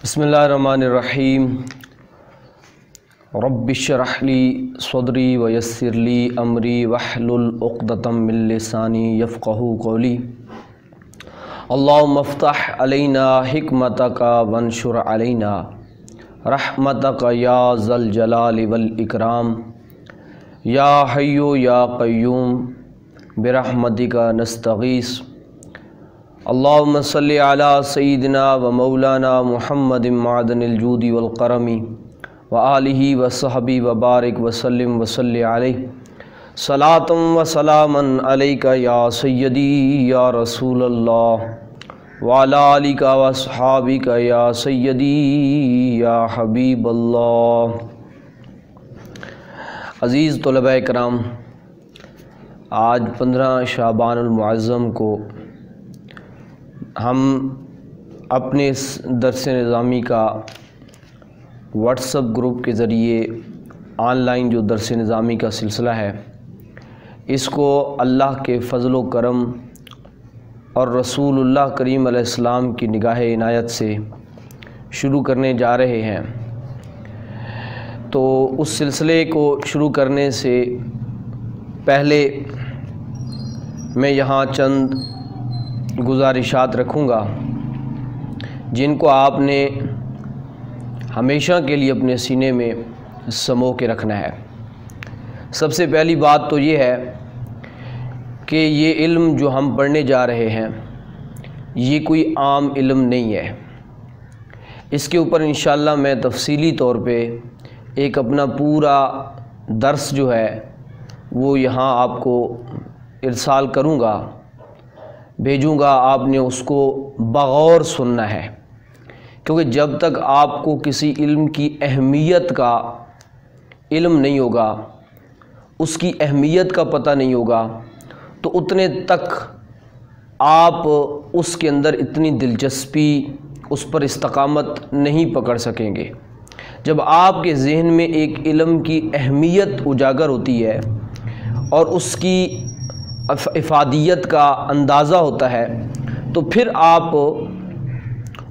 بسم اللہ الرحمن الرحیم رب اشرح لی صدری ویسر لی امری واحلل عقدۃ من لسانی یفقہوا قولی اللہم افتح علینا حکمتک وانشر علینا رحمتک یا ذا الجلال والاکرام یا حی یا قیوم برحمتک نستغیث اللہم صلی علی سیدنا و مولانا محمد معدن الجود والقرم و آلہ و صحبہ و بارک وسلم وصلی علیہ صلاۃ و سلاما علیک یا سیدی یا رسول اللہ وعلی آلک و صحابک یا سیدی یا حبیب اللہ۔ عزیز طلباء کرام، آج 15 شعبان المعظم کو ہم اپنے اس درس نظامی کا واٹس ایپ گروپ کے ذریعے آن لائن جو درس نظامی کا سلسلہ ہے، اس کو اللہ کے فضل و کرم اور رسول اللہ کریم علیہ السلام کی نگاہ عنایت سے شروع کرنے جا رہے ہیں۔ تو اس سلسلے کو شروع کرنے سے پہلے میں یہاں چند گزارشات رکھوں گا جن کو آپ نے ہمیشہ کے لیے اپنے سینے میں سمو کے رکھنا ہے۔ سب سے پہلی بات تو یہ ہے کہ یہ علم جو ہم پڑھنے جا رہے ہیں یہ کوئی عام علم نہیں ہے۔ اس کے اوپر انشاءاللہ میں تفصیلی طور پہ ایک اپنا پورا درس جو ہے وہ یہاں آپ کو ارسال کروں گا، بھیجوں گا۔ آپ نے اس کو بغور سننا ہے، کیونکہ جب تک آپ کو کسی علم کی اہمیت کا علم نہیں ہوگا، اس کی اہمیت کا پتہ نہیں ہوگا، تو اتنے تک آپ اس کے اندر اتنی دلچسپی، اس پر استقامت نہیں پکڑ سکیں گے۔ جب آپ کے ذہن میں ایک علم کی اہمیت اجاگر ہوتی ہے اور اس کی افادیت کا اندازہ ہوتا ہے، تو پھر آپ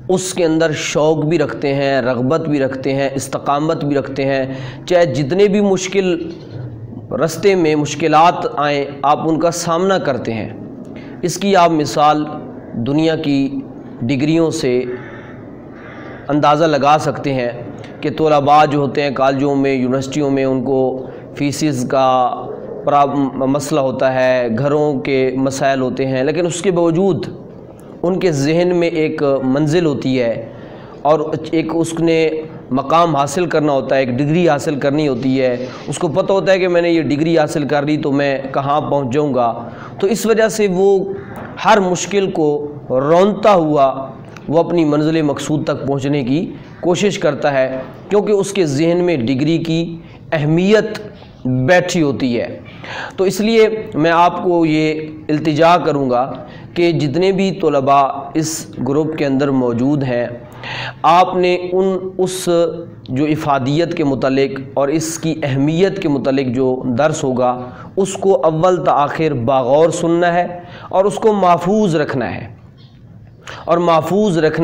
اس کے اندر شوق بھی رکھتے ہیں، رغبت بھی رکھتے ہیں، استقامت بھی رکھتے ہیں۔ چاہے جتنے بھی مشکل رستے میں مشکلات آئیں، آپ ان کا سامنا کرتے ہیں۔ اس کی آپ مثال دنیا کی ڈگریوں سے اندازہ لگا سکتے ہیں کہ طلباء جو ہوتے ہیں کالجوں میں، یونیورسٹیوں میں، ان کو فیسز کا مسئلہ ہوتا ہے، گھروں کے مسائل ہوتے ہیں، لیکن اس کے باوجود ان کے ذہن میں ایک منزل ہوتی ہے اور ایک اس نے مقام حاصل کرنا ہوتا ہے، ایک ڈگری حاصل کرنی ہوتی ہے۔ اس کو پتہ ہوتا ہے کہ میں نے یہ ڈگری حاصل کر لی تو میں کہاں پہنچ جاؤں گا۔ تو اس وجہ سے وہ ہر مشکل کو رونتا ہوا وہ اپنی منزل مقصود تک پہنچنے کی کوشش کرتا ہے، کیونکہ اس کے ذہن میں ڈگری کی اہمیت بیٹھی ہوتی ہے۔ تو اس لیے میں آپ کو یہ التجا کروں گا کہ جتنے بھی طلباء اس گروپ کے اندر موجود ہیں، آپ نے اس جو افادیت کے متعلق اور اس کی اہمیت کے متعلق جو درس ہوگا اس کو اول تا آخر بغور سننا ہے اور اس کو محفوظ رکھنا ہے، اور محفوظ رکھ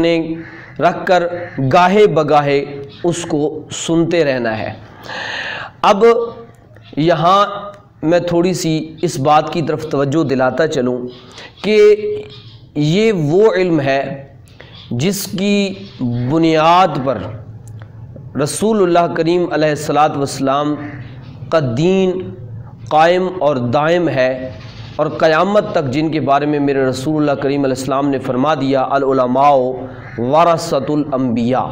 کر گاہے بگاہے اس کو سنتے رہنا ہے۔ اب یہاں میں تھوڑی سی اس بات کی طرف توجہ دلاتا چلوں کہ یہ وہ علم ہے جس کی بنیاد پر رسول اللہ کریم علیہ السلام کا دین قائم اور دائم ہے، اور قیامت تک جن کے بارے میں میرے رسول اللہ کریم علیہ السلام نے فرما دیا العلماء ورثۃ الانبیاء،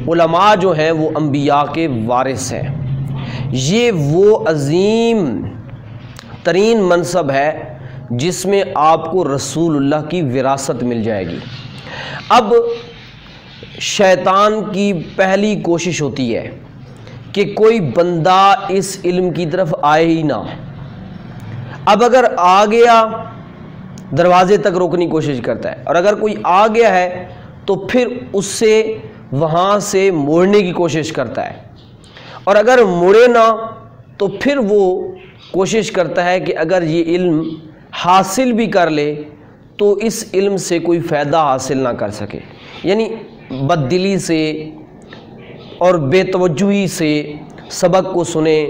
علماء جو ہیں وہ انبیاء کے وارث ہیں۔ یہ وہ عظیم ترین منصب ہے جس میں آپ کو رسول اللہ کی وراثت مل جائے گی۔ اب شیطان کی پہلی کوشش ہوتی ہے کہ کوئی بندہ اس علم کی طرف آئے ہی نہ۔ اب اگر آ گیا دروازے تک روکنے کی کوشش کرتا ہے، اور اگر کوئی آ گیا ہے تو پھر اس سے وہاں سے موڑنے کی کوشش کرتا ہے، اور اگر مڑے نہ تو پھر وہ کوشش کرتا ہے کہ اگر یہ علم حاصل بھی کر لے تو اس علم سے کوئی فائدہ حاصل نہ کر سکے۔ یعنی بددلی سے اور بے توجہی سے سبق کو سنے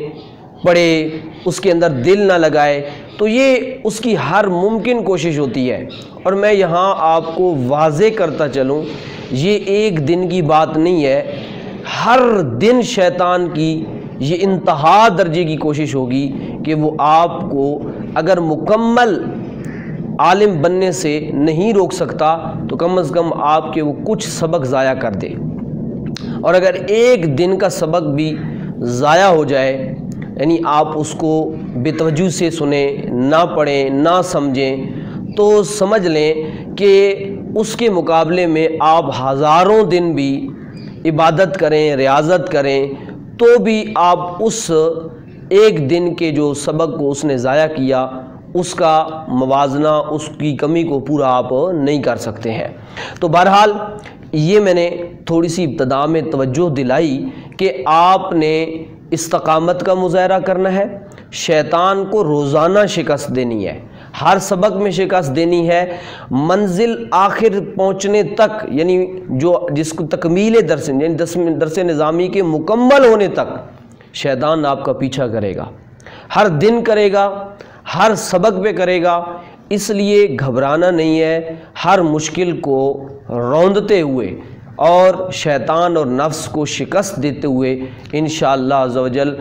پڑھے، اس کے اندر دل نہ لگائے، تو یہ اس کی ہر ممکن کوشش ہوتی ہے۔ اور میں یہاں آپ کو واضح کرتا چلوں، یہ ایک دن کی بات نہیں ہے، ہر دن شیطان کی یہ انتہا درجے کی کوشش ہوگی کہ وہ آپ کو اگر مکمل عالم بننے سے نہیں روک سکتا تو کم از کم آپ کے وہ کچھ سبق ضائع کر دے۔ اور اگر ایک دن کا سبق بھی ضائع ہو جائے، یعنی آپ اس کو بے توجہی سے سنیں، نہ پڑھیں، نہ سمجھیں، تو سمجھ لیں کہ اس کے مقابلے میں آپ ہزاروں دن بھی عبادت کریں، ریاضت کریں، تو بھی آپ اس ایک دن کے جو سبق کو اس نے ضائع کیا اس کا موازنہ، اس کی کمی کو پورا آپ نہیں کر سکتے ہیں۔ تو بہرحال یہ میں نے تھوڑی سی ابتدا میں توجہ دلائی کہ آپ نے استقامت کا مظاہرہ کرنا ہے، شیطان کو روزانہ شکست دینی ہے، ہر سبق میں شکست دینی ہے، منزل آخر پہنچنے تک، یعنی جس کو تکمیل درس، یعنی درس نظامی کے مکمل ہونے تک شیطان آپ کا پیچھا کرے گا، ہر دن کرے گا، ہر سبق پہ کرے گا۔ اس لیے گھبرانا نہیں ہے، ہر مشکل کو روندتے ہوئے اور شیطان اور نفس کو شکست دیتے ہوئے انشاءاللہ عز و جل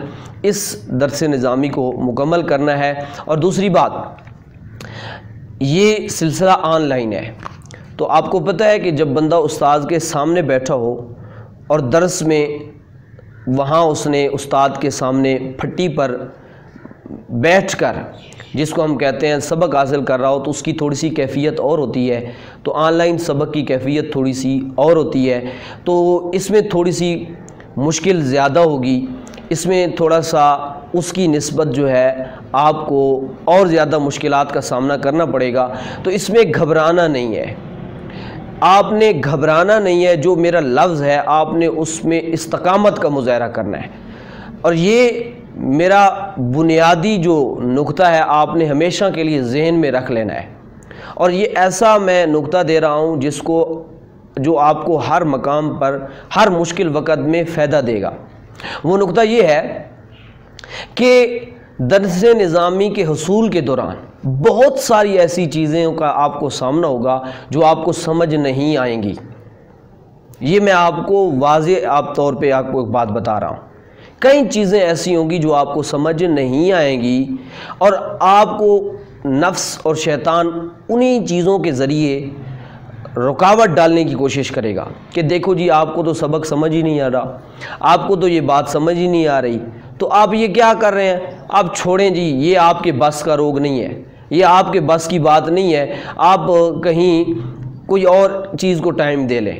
اس درس نظامی کو مکمل کرنا ہے۔ اور دوسری بات، یہ سلسلہ آن لائن ہے، تو آپ کو پتہ ہے کہ جب بندہ استاد کے سامنے بیٹھا ہو اور درس میں وہاں اس نے استاد کے سامنے پھٹی پر بیٹھ کر جس کو ہم کہتے ہیں سبق حاصل کر رہا ہو، تو اس کی تھوڑی سی کیفیت اور ہوتی ہے، تو آن لائن سبق کی کیفیت تھوڑی سی اور ہوتی ہے، تو اس میں تھوڑی سی مشکل زیادہ ہوگی، اس میں تھوڑا سا اس کی نسبت جو ہے آپ کو اور زیادہ مشکلات کا سامنا کرنا پڑے گا۔ تو اس میں گھبرانا نہیں ہے، آپ نے گھبرانا نہیں ہے، جو میرا لفظ ہے آپ نے اس میں استقامت کا مظاہرہ کرنا ہے۔ اور یہ میرا بنیادی جو نقطہ ہے آپ نے ہمیشہ کے لیے ذہن میں رکھ لینا ہے، اور یہ ایسا میں نقطہ دے رہا ہوں جو آپ کو ہر مقام پر ہر مشکل وقت میں فائدہ دے گا۔ وہ نقطہ یہ ہے کہ درس نظامی کے حصول کے دوران بہت ساری ایسی چیزیں کا آپ کو سامنا ہوگا جو آپ کو سمجھ نہیں آئیں گی۔ یہ میں آپ کو واضح طور پہ آپ کو ایک بات بتا رہا ہوں، کئی چیزیں ایسی ہوں گی جو آپ کو سمجھ نہیں آئیں گی، اور آپ کو نفس اور شیطان انہی چیزوں کے ذریعے رکاوٹ ڈالنے کی کوشش کرے گا کہ دیکھو جی آپ کو تو سبق سمجھ ہی نہیں آ رہا، آپ کو تو یہ بات سمجھ ہی نہیں آ رہی، تو آپ یہ کیا کر رہے ہیں، آپ چھوڑیں جی، یہ آپ کے بس کا روگ نہیں ہے، یہ آپ کے بس کی بات نہیں ہے، آپ کہیں کوئی اور چیز کو ٹائم دے لیں۔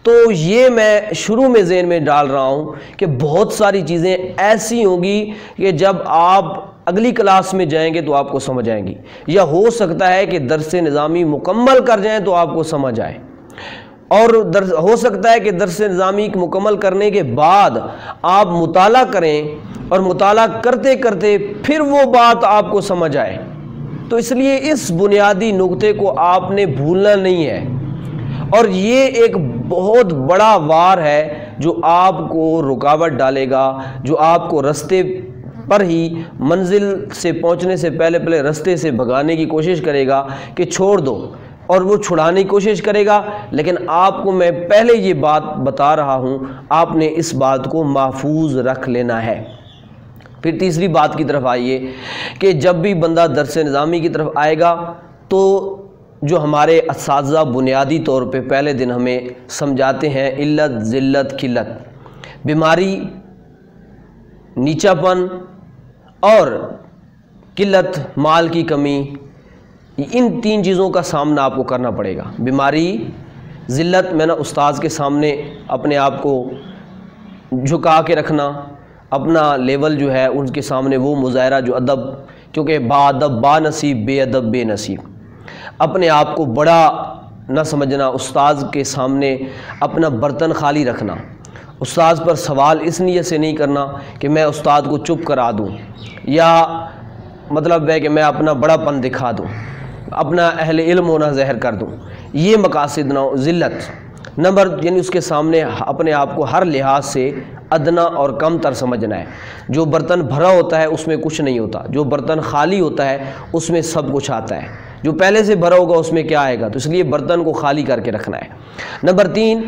تو یہ میں شروع میں ذہن میں ڈال رہا ہوں کہ بہت ساری چیزیں ایسی ہوں گی کہ جب آپ اگلی کلاس میں جائیں گے تو آپ کو سمجھ آئیں گی، یا ہو سکتا ہے کہ درس نظامی مکمل کر جائیں تو آپ کو سمجھ آئے، اور ہو سکتا ہے کہ درس نظامی مکمل کرنے کے بعد آپ مطالعہ کریں اور مطالعہ کرتے کرتے پھر وہ بات آپ کو سمجھ آئے۔ تو اس لیے اس بنیادی نقطے کو آپ نے بھولنا نہیں ہے، اور یہ ایک بہت بڑا وار ہے جو آپ کو رکاوٹ ڈالے گا، جو آپ کو رستے پر ہی منزل سے پہنچنے سے پہلے رستے سے بھگانے کی کوشش کرے گا کہ چھوڑ دو، اور وہ چھڑانے کی کوشش کرے گا، لیکن آپ کو میں پہلے یہ بات بتا رہا ہوں، آپ نے اس بات کو محفوظ رکھ لینا ہے۔ پھر تیسری بات کی طرف آئیے کہ جب بھی بندہ درس نظامی کی طرف آئے گا تو جو ہمارے اساتذہ بنیادی طور پہ پہلے دن ہمیں سمجھاتے ہیں، علت، ذلت، قلت، بیماری، نیچا پن اور قلت، مال کی کمی، ان تین چیزوں کا سامنا آپ کو کرنا پڑے گا۔ بیماری، ذلت میں استاذ کے سامنے اپنے آپ کو جھکا کے رکھنا، اپنا لیول جو ہے ان کے سامنے وہ مظاہرہ جو ادب، کیونکہ با ادب با نصیب، بے ادب بے نصیب، اپنے آپ کو بڑا نہ سمجھنا، استاذ کے سامنے اپنا برتن خالی رکھنا، استاذ پر سوال اس نیت سے نہیں کرنا کہ میں استاد کو چپ کرا دوں، یا مطلب ہے کہ میں اپنا بڑا پن دکھا دوں، اپنا اہل علم ہونا ظاہر کر دوں، یہ مقاصد نہ ہو۔ ذلت، یعنی اس کے سامنے اپنے آپ کو ہر لحاظ سے ادنا اور کم تر سمجھنا ہے۔ جو برتن بھرا ہوتا ہے اس میں کچھ نہیں ہوتا، جو برتن خالی ہوتا ہے اس میں سب کچھ آتا ہے۔ جو پہلے سے بھرا ہوگا اس میں کیا آئے گا، تو اس لیے برتن کو خالی کر کے رکھنا ہے۔ نمبر 3،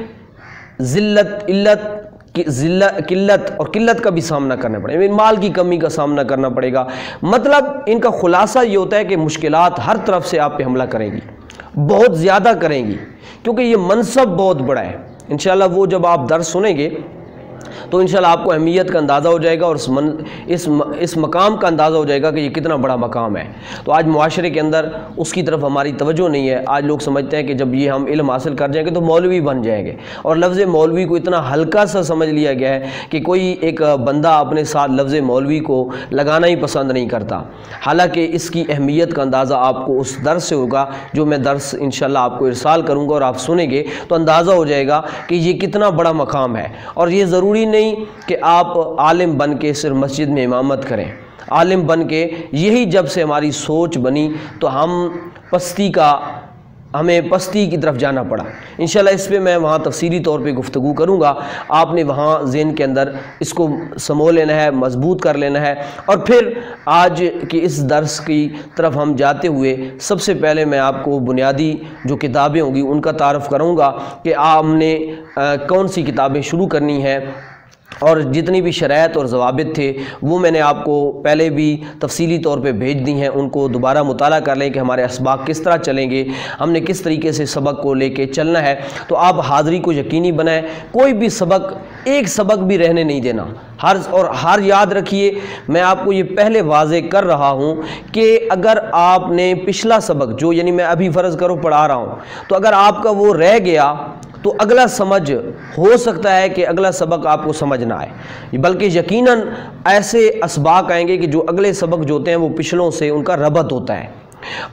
قلت اور قلت کا بھی سامنا کرنا پڑے گا، مال کی کمی کا سامنا کرنا پڑے گا۔ مطلب ان کا خلاصہ یہ ہوتا ہے کہ مشکلات ہر طرف سے آپ پہ حملہ کریں گی، بہت زیادہ کریں گی، کیونکہ یہ منصب بہت بڑا ہے۔ انشاءاللہ وہ جب آپ درس سنیں گے تو انشاءاللہ آپ کو اہمیت کا اندازہ ہو جائے گا اور اس مقام کا اندازہ ہو جائے گا کہ یہ کتنا بڑا مقام ہے۔ تو آج معاشرے کے اندر اس کی طرف ہماری توجہ نہیں ہے۔ آج لوگ سمجھتے ہیں کہ جب یہ ہم علم حاصل کر جائیں گے تو مولوی بن جائیں گے، اور لفظ مولوی کو اتنا ہلکا سا سمجھ لیا گیا ہے کہ کوئی ایک بندہ اپنے ساتھ لفظ مولوی کو لگانا ہی پسند نہیں کرتا۔ حالانکہ اس کی اہمیت کا اندازہ آپ کو اس درس سے ہوگا جو میں درس انشاءاللہ آپ کو ارسال کروں گا، اور آپ سنیں گے تو اندازہ ہو جائے گا کہ یہ کتنا بڑا مقام ہے۔ اور یہ ضروری نہیں کہ آپ عالم بن کے صرف مسجد میں امامت کریں، عالم بن کے یہی جب سے ہماری سوچ بنی تو ہمیں پستی کی طرف جانا پڑا۔ انشاءاللہ اس پہ میں وہاں تفصیلی طور پہ گفتگو کروں گا، آپ نے وہاں ذہن کے اندر اس کو سمو لینا ہے، مضبوط کر لینا ہے۔ اور پھر آج کی اس درس کی طرف ہم جاتے ہوئے سب سے پہلے میں آپ کو بنیادی جو کتابیں ہوں گی ان کا تعارف کروں گا کہ ہم نے کون سی کتابیں شروع کرنی ہیں، اور جتنی بھی شرائط اور ضوابط تھے وہ میں نے آپ کو پہلے بھی تفصیلی طور پہ بھیج دی ہیں، ان کو دوبارہ مطالعہ کر لیں کہ ہمارے اسباق کس طرح چلیں گے، ہم نے کس طریقے سے سبق کو لے کے چلنا ہے۔ تو آپ حاضری کو یقینی بنائیں، کوئی بھی سبق، ایک سبق بھی رہنے نہیں دینا، ہر یاد رکھیے، میں آپ کو یہ پہلے واضح کر رہا ہوں کہ اگر آپ نے پچھلا سبق جو یعنی میں ابھی فرض کرو پڑھا رہا ہوں، تو اگر آپ کا وہ رہ گیا تو اگلا سمجھ ہو سکتا ہے کہ اگلا سبق آپ کو سمجھ نہ آئے، بلکہ یقیناً ایسے اسباق آئیں گے کہ جو اگلے سبق جو ہوتے ہیں وہ پچھلوں سے ان کا ربط ہوتا ہے۔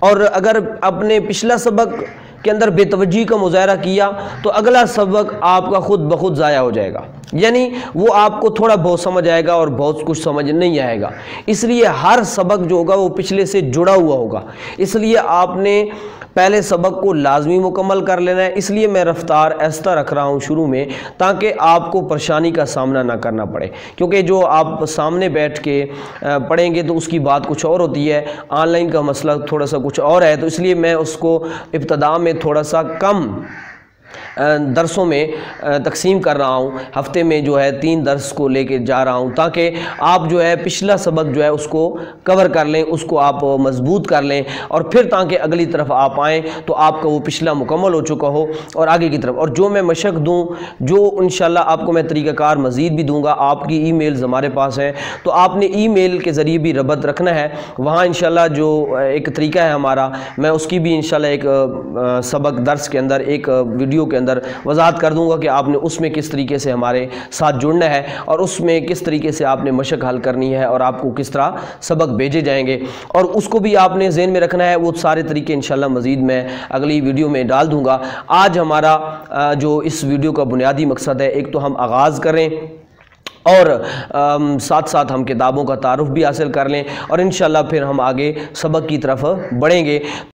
اور اگر اپنے پچھلا سبق کے اندر بے توجہی کا مظاہرہ کیا تو اگلا سبق آپ کا خود بخود ضائع ہو جائے گا، یعنی وہ آپ کو تھوڑا بہت سمجھ آئے گا اور بہت کچھ سمجھ نہیں آئے گا۔ اس لیے ہر سبق جو ہوگا وہ پچھلے سے جڑا ہوا ہوگا، اس لیے آپ نے پہلے سبق کو لازمی مکمل کر لینا ہے۔ اس لیے میں رفتار ایسا رکھ رہا ہوں شروع میں تاکہ آپ کو پریشانی کا سامنا نہ کرنا پڑے، کیونکہ جو آپ سامنے بیٹھ کے پڑھیں گے تو اس کی بات کچھ اور ہوتی ہے، آن لائن کا مسئلہ تھوڑا سا کچھ اور ہے، تو اس لیے میں اس کو ابتدا میں تھوڑا سا کم درسوں میں تقسیم کر رہا ہوں، ہفتے میں جو ہے 3 درس کو لے کے جا رہا ہوں تاکہ آپ جو ہے پچھلا سبق جو ہے اس کو کور کر لیں، اس کو آپ مضبوط کر لیں، اور پھر تاکہ اگلی طرف آپ آئیں تو آپ کا وہ پچھلا مکمل ہو چکا ہو اور آگے کی طرف۔ اور جو میں مشق دوں، جو انشاءاللہ آپ کو میں طریقہ کار مزید بھی دوں گا، آپ کی ای میلز ہمارے پاس ہیں تو آپ نے ای میل کے ذریعے بھی ربط رکھنا ہے، وہاں انشاءاللہ جو ایک طریقہ ہے ہمارا، میں اس کی بھی انشاءاللہ ایک سبق درس کے اندر ایک ویڈیو کے اندر وضاحت کر دوں گا کہ آپ نے اس میں کس طریقے سے ہمارے ساتھ جڑنا ہے اور اس میں کس طریقے سے آپ نے مشق حل کرنی ہے اور آپ کو کس طرح سبق بھیجے جائیں گے، اور اس کو بھی آپ نے ذہن میں رکھنا ہے۔ وہ سارے طریقے انشاءاللہ مزید میں اگلی ویڈیو میں ڈال دوں گا۔ آج ہمارا جو اس ویڈیو کا بنیادی مقصد ہے، ایک تو ہم آغاز کریں اور ساتھ ساتھ ہم کتابوں کا تعارف بھی حاصل کر لیں، اور انشاءاللہ پھر ہم آگے سبق کی طرف بڑھیں گے۔